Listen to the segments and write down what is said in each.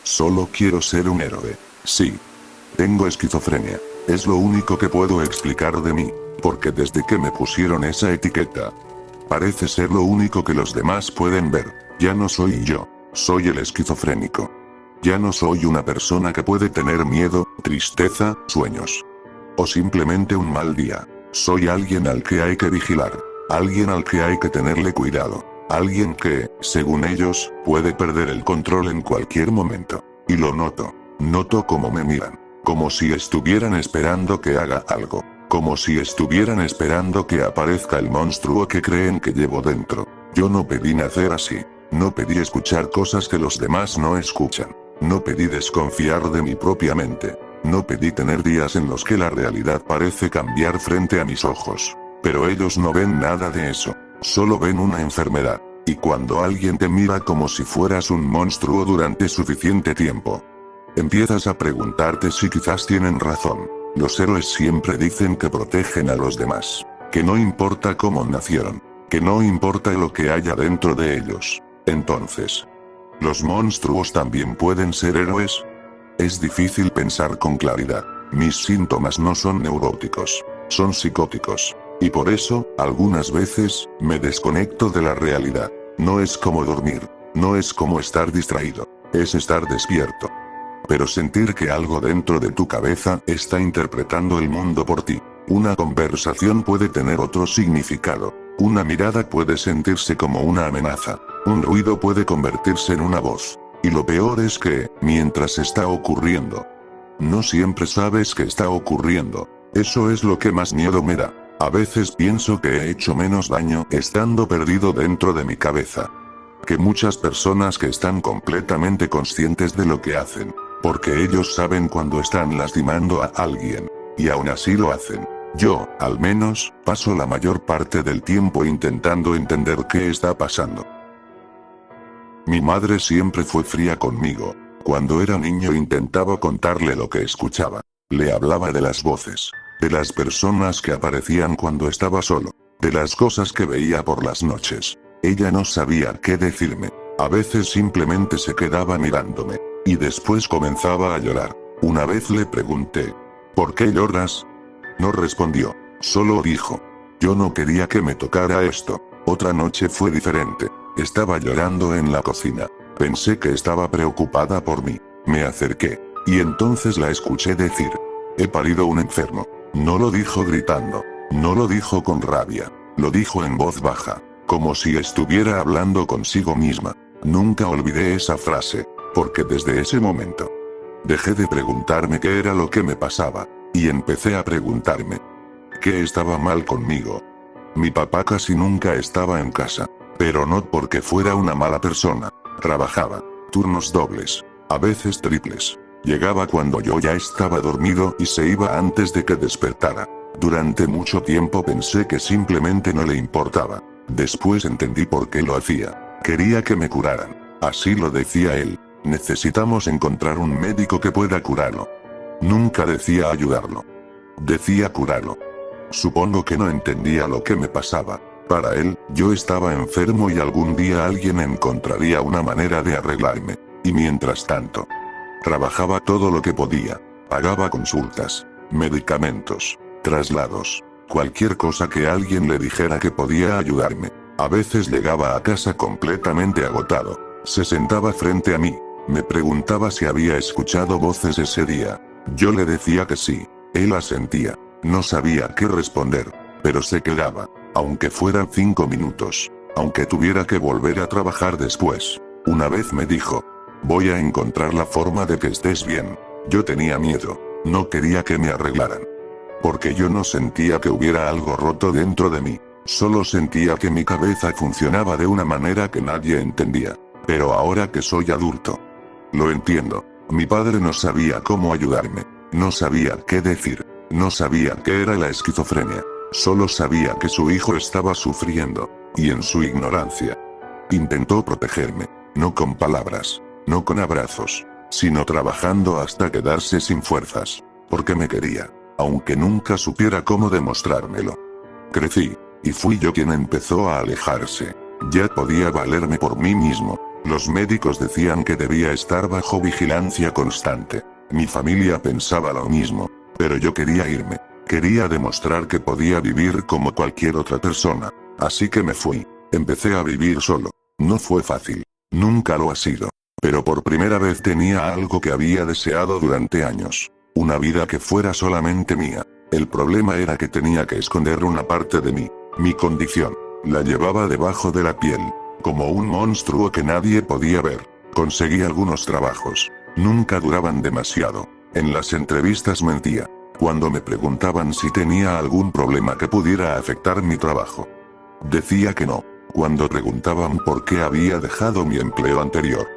Solo quiero ser un héroe. Sí. Tengo esquizofrenia. Es lo único que puedo explicar de mí, porque desde que me pusieron esa etiqueta, parece ser lo único que los demás pueden ver. Ya no soy yo. Soy el esquizofrénico. Ya no soy una persona que puede tener miedo, tristeza, sueños. O simplemente un mal día. Soy alguien al que hay que vigilar. Alguien al que hay que tenerle cuidado. Alguien que, según ellos, puede perder el control en cualquier momento. Y lo noto. Noto cómo me miran. Como si estuvieran esperando que haga algo. Como si estuvieran esperando que aparezca el monstruo que creen que llevo dentro. Yo no pedí nacer así. No pedí escuchar cosas que los demás no escuchan. No pedí desconfiar de mi propia mente. No pedí tener días en los que la realidad parece cambiar frente a mis ojos. Pero ellos no ven nada de eso. Solo ven una enfermedad. Y cuando alguien te mira como si fueras un monstruo durante suficiente tiempo, empiezas a preguntarte si quizás tienen razón. Los héroes siempre dicen que protegen a los demás. Que no importa cómo nacieron. Que no importa lo que haya dentro de ellos. Entonces, ¿los monstruos también pueden ser héroes? Es difícil pensar con claridad. Mis síntomas no son neuróticos. Son psicóticos. Y por eso, algunas veces, me desconecto de la realidad. No es como dormir. No es como estar distraído. Es estar despierto. Pero sentir que algo dentro de tu cabeza está interpretando el mundo por ti. Una conversación puede tener otro significado. Una mirada puede sentirse como una amenaza. Un ruido puede convertirse en una voz. Y lo peor es que, mientras está ocurriendo, no siempre sabes que está ocurriendo. Eso es lo que más miedo me da. A veces pienso que he hecho menos daño estando perdido dentro de mi cabeza que muchas personas que están completamente conscientes de lo que hacen. Porque ellos saben cuando están lastimando a alguien. Y aún así lo hacen. Yo, al menos, paso la mayor parte del tiempo intentando entender qué está pasando. Mi madre siempre fue fría conmigo. Cuando era niño intentaba contarle lo que escuchaba. Le hablaba de las voces. De las personas que aparecían cuando estaba solo. De las cosas que veía por las noches. Ella no sabía qué decirme. A veces simplemente se quedaba mirándome. Y después comenzaba a llorar. Una vez le pregunté, ¿por qué lloras? No respondió. Solo dijo, yo no quería que me tocara esto. Otra noche fue diferente. Estaba llorando en la cocina. Pensé que estaba preocupada por mí. Me acerqué. Y entonces la escuché decir, he parido un enfermo. No lo dijo gritando. No lo dijo con rabia. Lo dijo en voz baja. Como si estuviera hablando consigo misma. Nunca olvidé esa frase. Porque desde ese momento, dejé de preguntarme qué era lo que me pasaba. Y empecé a preguntarme, ¿qué estaba mal conmigo? Mi papá casi nunca estaba en casa. Pero no porque fuera una mala persona. Trabajaba. Turnos dobles. A veces triples. Llegaba cuando yo ya estaba dormido y se iba antes de que despertara. Durante mucho tiempo pensé que simplemente no le importaba. Después entendí por qué lo hacía. Quería que me curaran. Así lo decía él. Necesitamos encontrar un médico que pueda curarlo. Nunca decía ayudarlo. Decía curarlo. Supongo que no entendía lo que me pasaba. Para él, yo estaba enfermo y algún día alguien encontraría una manera de arreglarme. Y mientras tanto, trabajaba todo lo que podía. Pagaba consultas, medicamentos, traslados, cualquier cosa que alguien le dijera que podía ayudarme. A veces llegaba a casa completamente agotado. Se sentaba frente a mí. Me preguntaba si había escuchado voces ese día. Yo le decía que sí. Él asentía. No sabía qué responder. Pero se quedaba. Aunque fueran 5 minutos. Aunque tuviera que volver a trabajar después. Una vez me dijo, voy a encontrar la forma de que estés bien. Yo tenía miedo. No quería que me arreglaran. Porque yo no sentía que hubiera algo roto dentro de mí. Solo sentía que mi cabeza funcionaba de una manera que nadie entendía. Pero ahora que soy adulto, lo entiendo. Mi padre no sabía cómo ayudarme. No sabía qué decir. No sabía qué era la esquizofrenia. Solo sabía que su hijo estaba sufriendo. Y en su ignorancia, intentó protegerme. No con palabras. No con abrazos. Sino trabajando hasta quedarse sin fuerzas. Porque me quería. Aunque nunca supiera cómo demostrármelo. Crecí. Y fui yo quien empezó a alejarse. Ya podía valerme por mí mismo. Los médicos decían que debía estar bajo vigilancia constante. Mi familia pensaba lo mismo. Pero yo quería irme. Quería demostrar que podía vivir como cualquier otra persona. Así que me fui. Empecé a vivir solo. No fue fácil. Nunca lo ha sido. Pero por primera vez tenía algo que había deseado durante años. Una vida que fuera solamente mía. El problema era que tenía que esconder una parte de mí. Mi condición. La llevaba debajo de la piel. Como un monstruo que nadie podía ver. Conseguí algunos trabajos. Nunca duraban demasiado. En las entrevistas mentía. Cuando me preguntaban si tenía algún problema que pudiera afectar mi trabajo, decía que no. Cuando preguntaban por qué había dejado mi empleo anterior,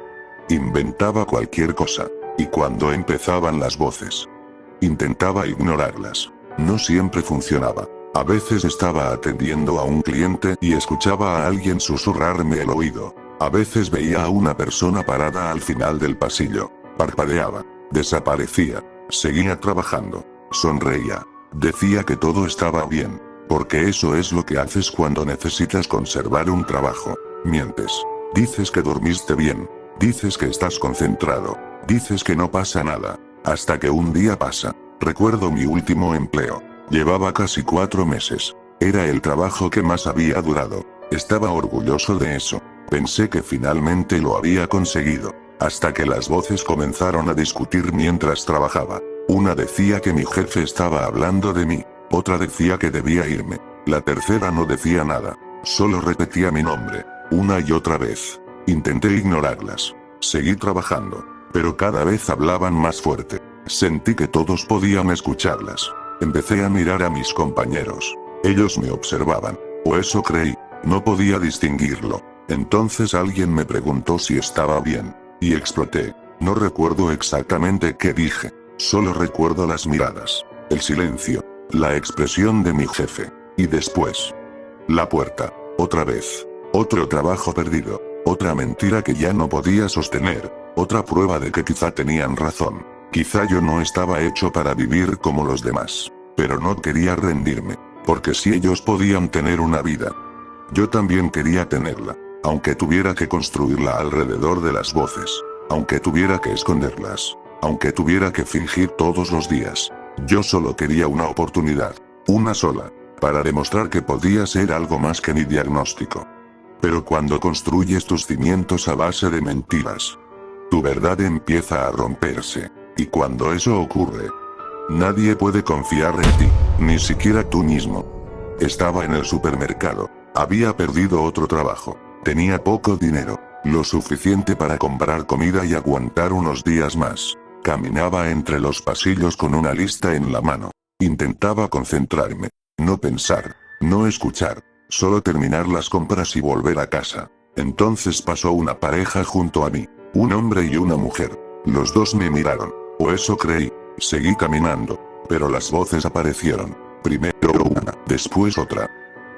inventaba cualquier cosa. Y cuando empezaban las voces, intentaba ignorarlas. No siempre funcionaba. A veces estaba atendiendo a un cliente y escuchaba a alguien susurrarme el oído. A veces veía a una persona parada al final del pasillo. Parpadeaba. Desaparecía. Seguía trabajando. Sonreía. Decía que todo estaba bien. Porque eso es lo que haces cuando necesitas conservar un trabajo. Mientes. Dices que dormiste bien. Dices que estás concentrado. Dices que no pasa nada. Hasta que un día pasa. Recuerdo mi último empleo. Llevaba casi 4 meses. Era el trabajo que más había durado. Estaba orgulloso de eso. Pensé que finalmente lo había conseguido. Hasta que las voces comenzaron a discutir mientras trabajaba. Una decía que mi jefe estaba hablando de mí. Otra decía que debía irme. La tercera no decía nada. Solo repetía mi nombre. Una y otra vez. Intenté ignorarlas. Seguí trabajando. Pero cada vez hablaban más fuerte. Sentí que todos podían escucharlas. Empecé a mirar a mis compañeros. Ellos me observaban. O eso creí. No podía distinguirlo. Entonces alguien me preguntó si estaba bien. Y exploté. No recuerdo exactamente qué dije. Solo recuerdo las miradas. El silencio. La expresión de mi jefe. Y después. La puerta. Otra vez. Otro trabajo perdido. Otra mentira que ya no podía sostener. Otra prueba de que quizá tenían razón. Quizá yo no estaba hecho para vivir como los demás. Pero no quería rendirme. Porque si ellos podían tener una vida, yo también quería tenerla. Aunque tuviera que construirla alrededor de las voces. Aunque tuviera que esconderlas. Aunque tuviera que fingir todos los días. Yo solo quería una oportunidad. Una sola. Para demostrar que podía ser algo más que mi diagnóstico. Pero cuando construyes tus cimientos a base de mentiras, tu verdad empieza a romperse. Y cuando eso ocurre, nadie puede confiar en ti. Ni siquiera tú mismo. Estaba en el supermercado. Había perdido otro trabajo. Tenía poco dinero. Lo suficiente para comprar comida y aguantar unos días más. Caminaba entre los pasillos con una lista en la mano. Intentaba concentrarme. No pensar. No escuchar. Solo terminar las compras y volver a casa. Entonces pasó una pareja junto a mí. Un hombre y una mujer. Los dos me miraron. O eso creí. Seguí caminando. Pero las voces aparecieron. Primero una, después otra.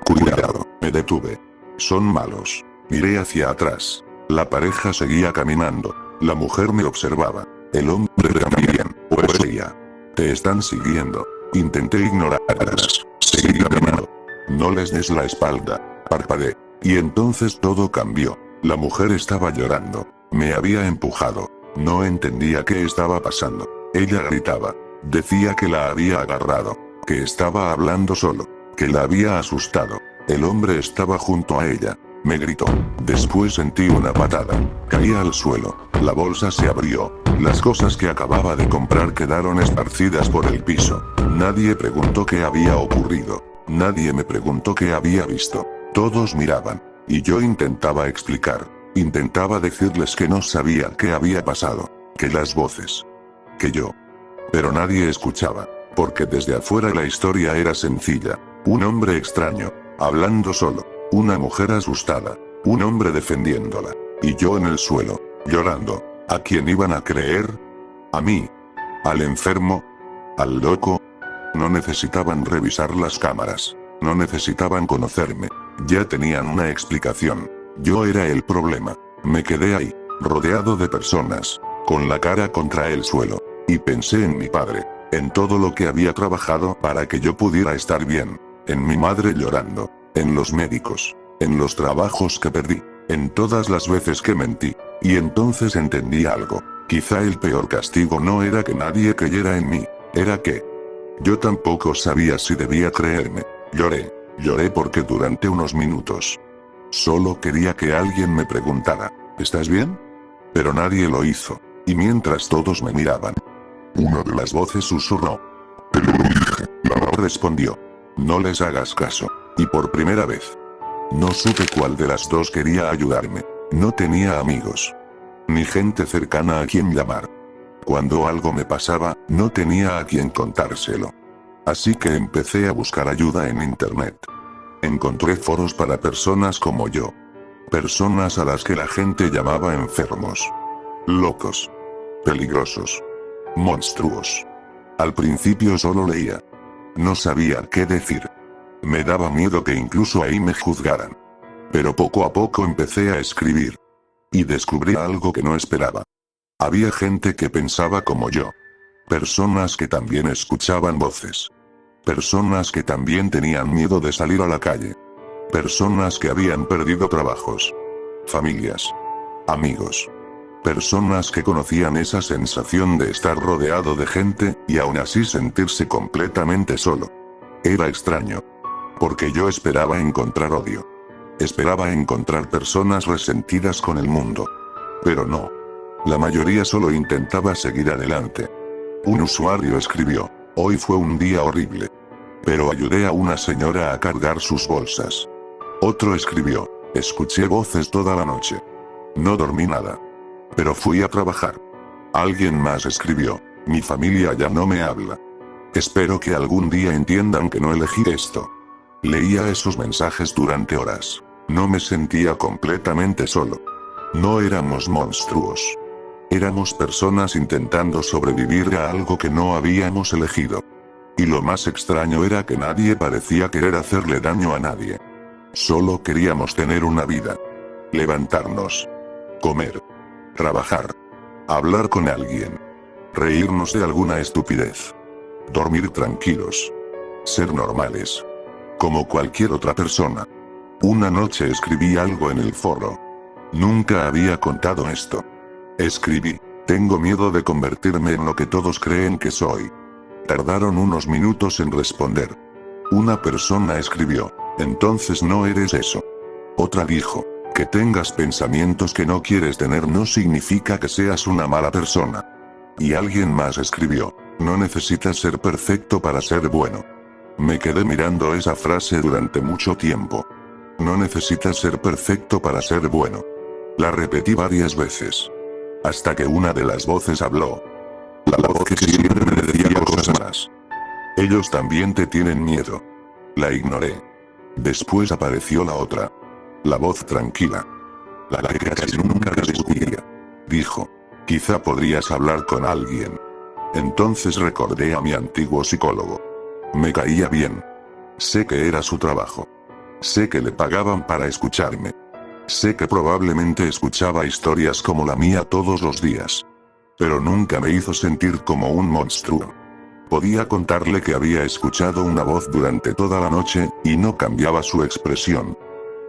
Cuidado. Me detuve. Son malos. Miré hacia atrás. La pareja seguía caminando. La mujer me observaba. El hombre también. O es ella. Te están siguiendo. Intenté ignorarlas. Seguí caminando. No les des la espalda. Parpadeé. Y entonces todo cambió. La mujer estaba llorando. Me había empujado. No entendía qué estaba pasando. Ella gritaba. Decía que la había agarrado. Que estaba hablando solo. Que la había asustado. El hombre estaba junto a ella. Me gritó. Después sentí una patada. Caí al suelo. La bolsa se abrió. Las cosas que acababa de comprar quedaron esparcidas por el piso. Nadie preguntó qué había ocurrido. Nadie me preguntó qué había visto. Todos miraban. Y yo intentaba explicar. Intentaba decirles que no sabía qué había pasado. Que las voces. Que yo. Pero nadie escuchaba. Porque desde afuera la historia era sencilla. Un hombre extraño. Hablando solo. Una mujer asustada. Un hombre defendiéndola. Y yo en el suelo. Llorando. ¿A quién iban a creer? ¿A mí? ¿Al enfermo? ¿Al loco? No necesitaban revisar las cámaras. No necesitaban conocerme. Ya tenían una explicación. Yo era el problema. Me quedé ahí, rodeado de personas, con la cara contra el suelo. Y pensé en mi padre. En todo lo que había trabajado para que yo pudiera estar bien. En mi madre llorando. En los médicos. En los trabajos que perdí. En todas las veces que mentí. Y entonces entendí algo. Quizá el peor castigo no era que nadie creyera en mí, era que yo tampoco sabía si debía creerme. Lloré porque durante unos minutos solo quería que alguien me preguntara, ¿estás bien? Pero nadie lo hizo. Y mientras todos me miraban, una de las voces susurró. Te lo dije. La voz respondió. No les hagas caso. Y por primera vez, no supe cuál de las dos quería ayudarme. No tenía amigos, ni gente cercana a quien llamar. Cuando algo me pasaba, no tenía a quien contárselo. Así que empecé a buscar ayuda en internet. Encontré foros para personas como yo. Personas a las que la gente llamaba enfermos, locos, peligrosos, monstruos. Al principio solo leía. No sabía qué decir. Me daba miedo que incluso ahí me juzgaran. Pero poco a poco empecé a escribir. Y descubrí algo que no esperaba. Había gente que pensaba como yo. Personas que también escuchaban voces. Personas que también tenían miedo de salir a la calle. Personas que habían perdido trabajos, familias, amigos. Personas que conocían esa sensación de estar rodeado de gente, y aún así sentirse completamente solo. Era extraño. Porque yo esperaba encontrar odio. Esperaba encontrar personas resentidas con el mundo. Pero no. La mayoría solo intentaba seguir adelante. Un usuario escribió, hoy fue un día horrible. Pero ayudé a una señora a cargar sus bolsas. Otro escribió, escuché voces toda la noche. No dormí nada. Pero fui a trabajar. Alguien más escribió, mi familia ya no me habla. Espero que algún día entiendan que no elegí esto. Leía esos mensajes durante horas. No me sentía completamente solo. No éramos monstruos. Éramos personas intentando sobrevivir a algo que no habíamos elegido. Y lo más extraño era que nadie parecía querer hacerle daño a nadie. Solo queríamos tener una vida. Levantarnos. Comer. Trabajar. Hablar con alguien. Reírnos de alguna estupidez. Dormir tranquilos. Ser normales. Como cualquier otra persona. Una noche escribí algo en el foro. Nunca había contado esto. Escribí, tengo miedo de convertirme en lo que todos creen que soy. Tardaron unos minutos en responder. Una persona escribió, entonces no eres eso. Otra dijo, que tengas pensamientos que no quieres tener no significa que seas una mala persona. Y alguien más escribió, no necesitas ser perfecto para ser bueno. Me quedé mirando esa frase durante mucho tiempo. No necesitas ser perfecto para ser bueno. La repetí varias veces. Hasta que una de las voces habló. La voz que siempre me decía cosas más. Ellos también te tienen miedo. La ignoré. Después apareció la otra. La voz tranquila. La que casi nunca discutía. Dijo. Quizá podrías hablar con alguien. Entonces recordé a mi antiguo psicólogo. Me caía bien. Sé que era su trabajo. Sé que le pagaban para escucharme. Sé que probablemente escuchaba historias como la mía todos los días. Pero nunca me hizo sentir como un monstruo. Podía contarle que había escuchado una voz durante toda la noche, y no cambiaba su expresión.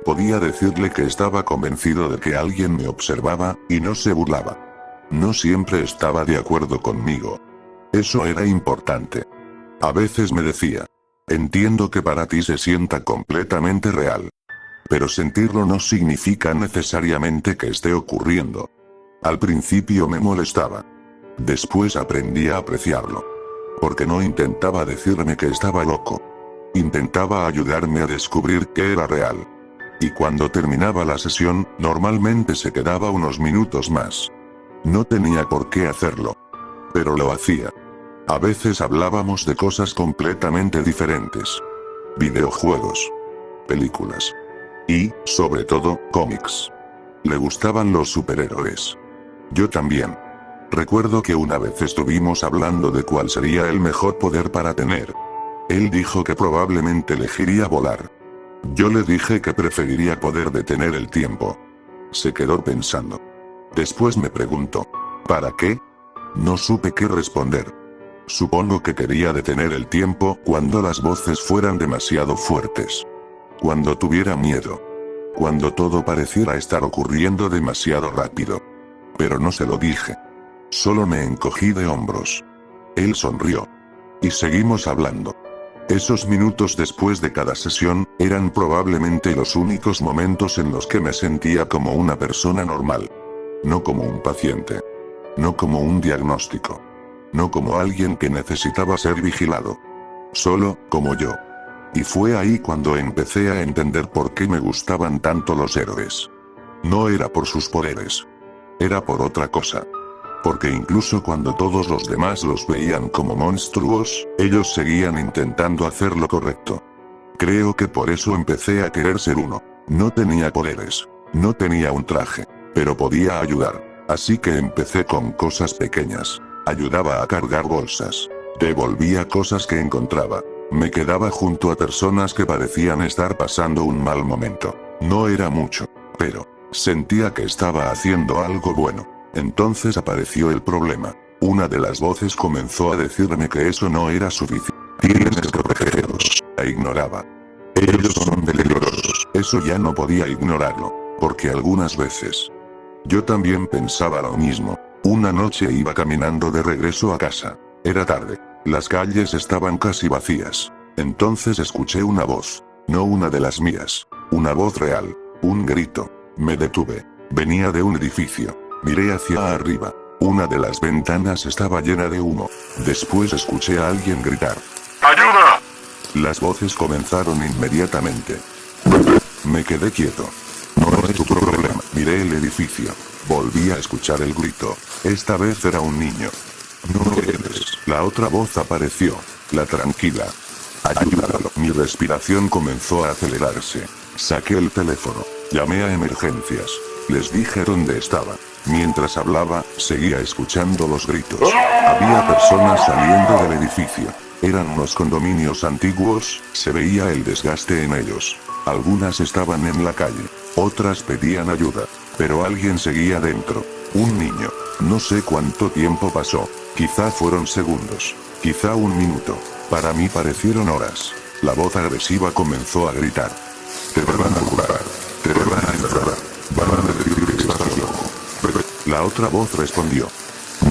Podía decirle que estaba convencido de que alguien me observaba, y no se burlaba. No siempre estaba de acuerdo conmigo. Eso era importante. A veces me decía, entiendo que para ti se sienta completamente real. Pero sentirlo no significa necesariamente que esté ocurriendo. Al principio me molestaba. Después aprendí a apreciarlo. Porque no intentaba decirme que estaba loco. Intentaba ayudarme a descubrir que era real. Y cuando terminaba la sesión, normalmente se quedaba unos minutos más. No tenía por qué hacerlo. Pero lo hacía. A veces hablábamos de cosas completamente diferentes. Videojuegos. Películas. Y, sobre todo, cómics. Le gustaban los superhéroes. Yo también. Recuerdo que una vez estuvimos hablando de cuál sería el mejor poder para tener. Él dijo que probablemente elegiría volar. Yo le dije que preferiría poder detener el tiempo. Se quedó pensando. Después me preguntó, ¿para qué? No supe qué responder. Supongo que quería detener el tiempo cuando las voces fueran demasiado fuertes. Cuando tuviera miedo. cuando todo pareciera estar ocurriendo demasiado rápido. Pero no se lo dije. Solo me encogí de hombros. Él sonrió. Y seguimos hablando. Esos minutos después de cada sesión, eran probablemente los únicos momentos en los que me sentía como una persona normal. No como un paciente. No como un diagnóstico. No como alguien que necesitaba ser vigilado. Solo, como yo. Y fue ahí cuando empecé a entender por qué me gustaban tanto los héroes. No era por sus poderes. Era por otra cosa. Porque incluso cuando todos los demás los veían como monstruos, ellos seguían intentando hacer lo correcto. Creo que por eso empecé a querer ser uno. No tenía poderes. No tenía un traje. Pero podía ayudar. Así que empecé con cosas pequeñas. Ayudaba a cargar bolsas. Devolvía cosas que encontraba. Me quedaba junto a personas que parecían estar pasando un mal momento. No era mucho. Pero sentía que estaba haciendo algo bueno. Entonces apareció el problema. Una de las voces comenzó a decirme que eso no era suficiente. Tienes que protegerlos. La ignoraba. Ellos son peligrosos. Eso ya no podía ignorarlo. Porque algunas veces yo también pensaba lo mismo. Una noche iba caminando de regreso a casa. Era tarde. Las calles estaban casi vacías. Entonces escuché una voz. No una de las mías. Una voz real. Un grito. Me detuve. Venía de un edificio. Miré hacia arriba. Una de las ventanas estaba llena de humo. Después escuché a alguien gritar. ¡Ayuda! Las voces comenzaron inmediatamente. Me quedé quieto. No es tu problema. Miré el edificio. Volví a escuchar el grito. Esta vez era un niño. No eres. La otra voz apareció. La tranquila. Ayúdalo. Mi respiración comenzó a acelerarse. Saqué el teléfono. Llamé a emergencias. Les dije dónde estaba. Mientras hablaba, seguía escuchando los gritos. Había personas saliendo del edificio. Eran unos condominios antiguos, se veía el desgaste en ellos. Algunas estaban en la calle. Otras pedían ayuda. Pero alguien seguía dentro. Un niño. No sé cuánto tiempo pasó. Quizá fueron segundos. Quizá un minuto. Para mí parecieron horas. La voz agresiva comenzó a gritar. Te van a curar. Te van a encerrar. Van a decir que estás loco. La otra voz respondió.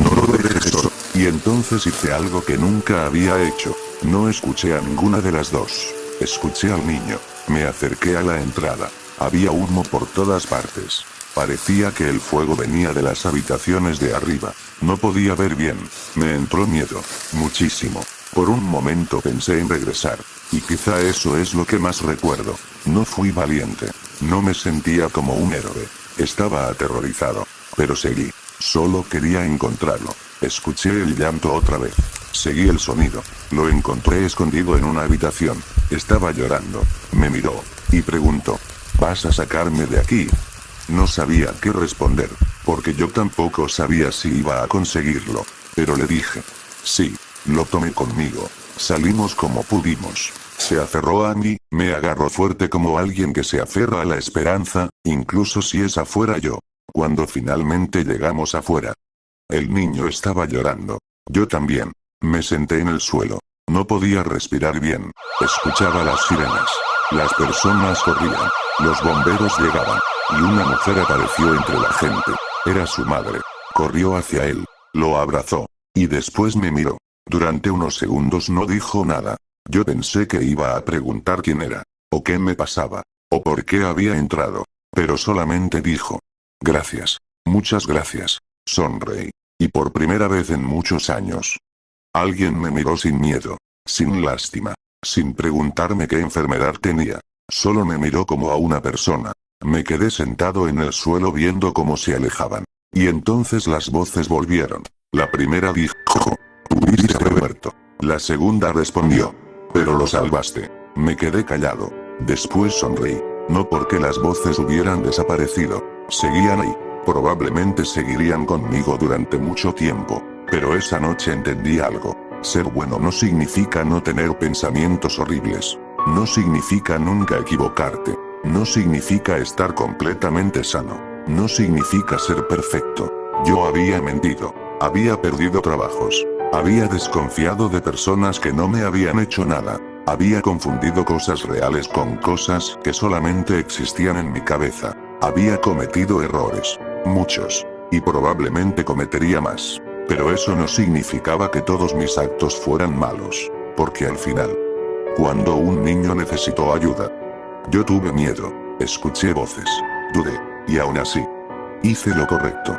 No lo dejes solo. Y entonces hice algo que nunca había hecho. No escuché a ninguna de las dos. Escuché al niño. Me acerqué a la entrada. Había humo por todas partes. Parecía que el fuego venía de las habitaciones de arriba. No podía ver bien. Me entró miedo. Muchísimo. Por un momento pensé en regresar. Y quizá eso es lo que más recuerdo. No fui valiente. No me sentía como un héroe. Estaba aterrorizado. Pero seguí. Solo quería encontrarlo. Escuché el llanto otra vez. Seguí el sonido. Lo encontré escondido en una habitación. Estaba llorando. Me miró. Y preguntó. ¿Vas a sacarme de aquí? No sabía qué responder. Porque yo tampoco sabía si iba a conseguirlo. Pero le dije. Sí. Lo tomé conmigo. Salimos como pudimos. Se aferró a mí, me agarró fuerte como alguien que se aferra a la esperanza, incluso si es afuera yo. Cuando finalmente llegamos afuera. El niño estaba llorando. Yo también. Me senté en el suelo. No podía respirar bien. Escuchaba las sirenas. Las personas corrían. Los bomberos llegaban. Y una mujer apareció entre la gente. Era su madre. Corrió hacia él. Lo abrazó. Y después me miró. Durante unos segundos no dijo nada. Yo pensé que iba a preguntar quién era. O qué me pasaba. O por qué había entrado. Pero solamente dijo. Gracias. Muchas gracias. Sonreí. Y por primera vez en muchos años. Alguien me miró sin miedo. Sin lástima. Sin preguntarme qué enfermedad tenía. Solo me miró como a una persona. Me quedé sentado en el suelo viendo cómo se alejaban. Y entonces las voces volvieron. La primera dijo. Pudiste haber muerto. La segunda respondió. Pero lo salvaste. Me quedé callado. Después sonreí. No porque las voces hubieran desaparecido. Seguían ahí. Probablemente seguirían conmigo durante mucho tiempo. Pero esa noche entendí algo. Ser bueno no significa no tener pensamientos horribles. No significa nunca equivocarte. No significa estar completamente sano. No significa ser perfecto. Yo había mentido. Había perdido trabajos. Había desconfiado de personas que no me habían hecho nada. Había confundido cosas reales con cosas que solamente existían en mi cabeza. Había cometido errores. Muchos. Y probablemente cometería más. Pero eso no significaba que todos mis actos fueran malos. Porque al final, cuando un niño necesitó ayuda, yo tuve miedo. Escuché voces. Dudé. Y aún así, hice lo correcto.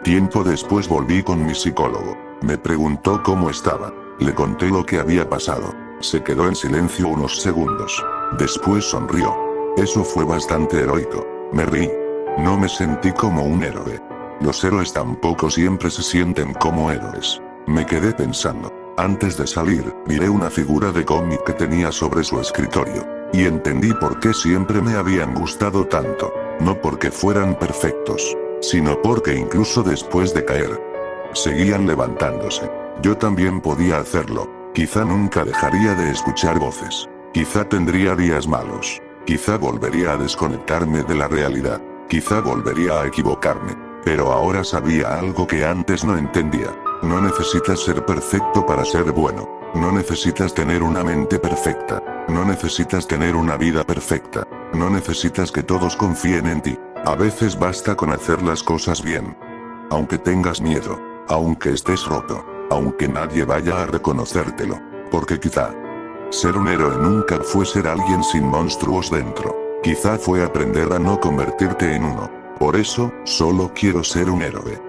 Tiempo después volví con mi psicólogo. Me preguntó cómo estaba. Le conté lo que había pasado. Se quedó en silencio unos segundos. Después sonrió. Eso fue bastante heroico. Me reí. No me sentí como un héroe. Los héroes tampoco siempre se sienten como héroes. Me quedé pensando. Antes de salir, miré una figura de cómic que tenía sobre su escritorio. Y entendí por qué siempre me habían gustado tanto. No porque fueran perfectos, sino porque incluso después de caer, seguían levantándose. Yo también podía hacerlo. Quizá nunca dejaría de escuchar voces. Quizá tendría días malos. Quizá volvería a desconectarme de la realidad. Quizá volvería a equivocarme. Pero ahora sabía algo que antes no entendía. No necesitas ser perfecto para ser bueno. No necesitas tener una mente perfecta. No necesitas tener una vida perfecta. No necesitas que todos confíen en ti. A veces basta con hacer las cosas bien. Aunque tengas miedo. Aunque estés roto. Aunque nadie vaya a reconocértelo. Porque quizá ser un héroe nunca fue ser alguien sin monstruos dentro. Quizá fue aprender a no convertirte en uno. Por eso, solo quiero ser un héroe.